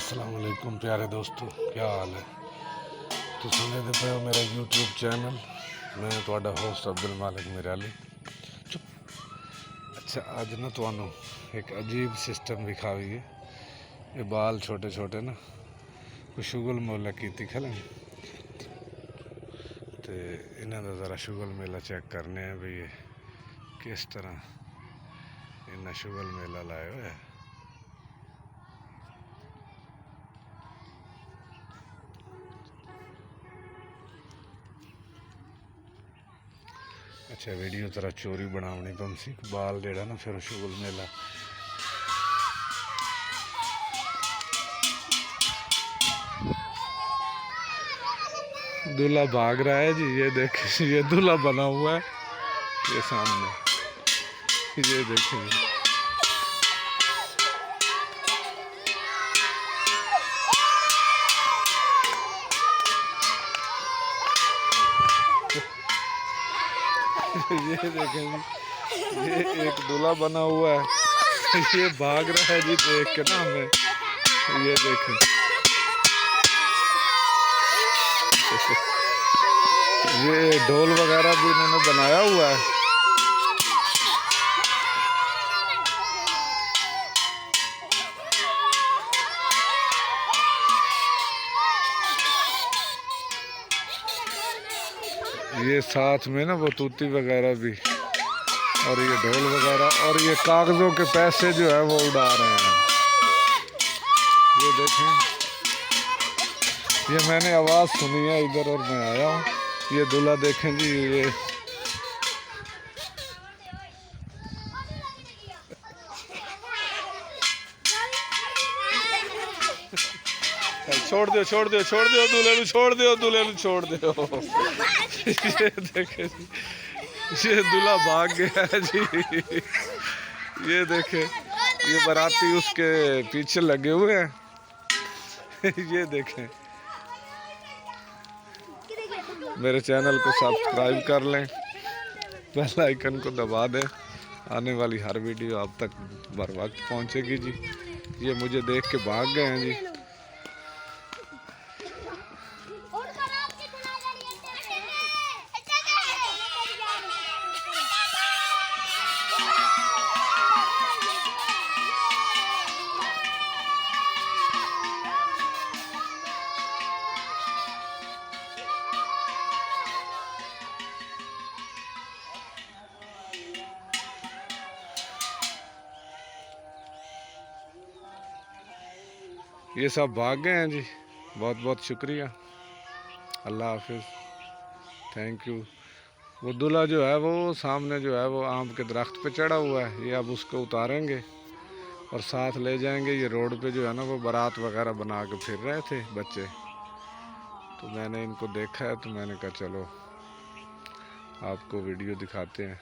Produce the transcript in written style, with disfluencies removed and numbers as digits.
अस्सलाम वालेकुम प्यारे दोस्तों, क्या हाल है। तो सुने दे पे मेरा यूट्यूब चैनल। मैं तुहाडा होस्ट अब्दुल मालिक मिराली। चुप। अच्छा, अज ना तुहानू एक अजीब सिस्टम विखावीए। ये बाल छोटे छोटे ना कोई शुगल मोला की खलन तो इन्हों का ज़रा शुगल मेला चेक करने हैं भी ये किस तरह इन्हें शुगल मेला लाया हुआ है। अच्छा, वीडियो तरह चोरी बनावनी पमसी बाल जेड़ा ना फिर शुगल मेला दूल्हा भाग रहा है जी। ये देखे, ये दूल्हा बना हुआ है ये सामने, ये देखें। ये देखें जी, ये एक दूल्हा बना हुआ है, ये भाग रहा है जी देख के ना हमें। ये देखें, ये ढोल वगैरह भी इन्होंने बनाया हुआ है। ये साथ में ना वो तूती वगैरह भी, और ये ढोल वगैरह, और ये कागज़ों के पैसे जो है वो उड़ा रहे हैं। ये देखें, ये मैंने आवाज़ सुनी है इधर और मैं आया हूँ। ये दूल्हा देखें जी, ये छोड़ दो छोड़ दो छोड़ दो दूल्हे को, छोड़ दो दूल्हे को, छोड़ दो। ये देखे जी, ये दूल्हा भाग गया है जी। ये देखे, ये बाराती उसके पीछे लगे हुए हैं। ये देखें, मेरे चैनल को सब्सक्राइब कर लें, बेल आइकन को दबा दें। आने वाली हर वीडियो आप तक बर वक्त पहुँचेगी जी। ये मुझे देख के भाग गए हैं जी। ये सब भाग गए हैं जी। बहुत बहुत शुक्रिया, अल्लाह हाफिज़, थैंक यू। वो दूल्हा जो है वो सामने जो है वो आम के दरख्त पे चढ़ा हुआ है। ये अब उसको उतारेंगे और साथ ले जाएंगे। ये रोड पे जो है ना वो बारात वगैरह बना के फिर रहे थे बच्चे, तो मैंने इनको देखा है तो मैंने कहा चलो आपको वीडियो दिखाते हैं।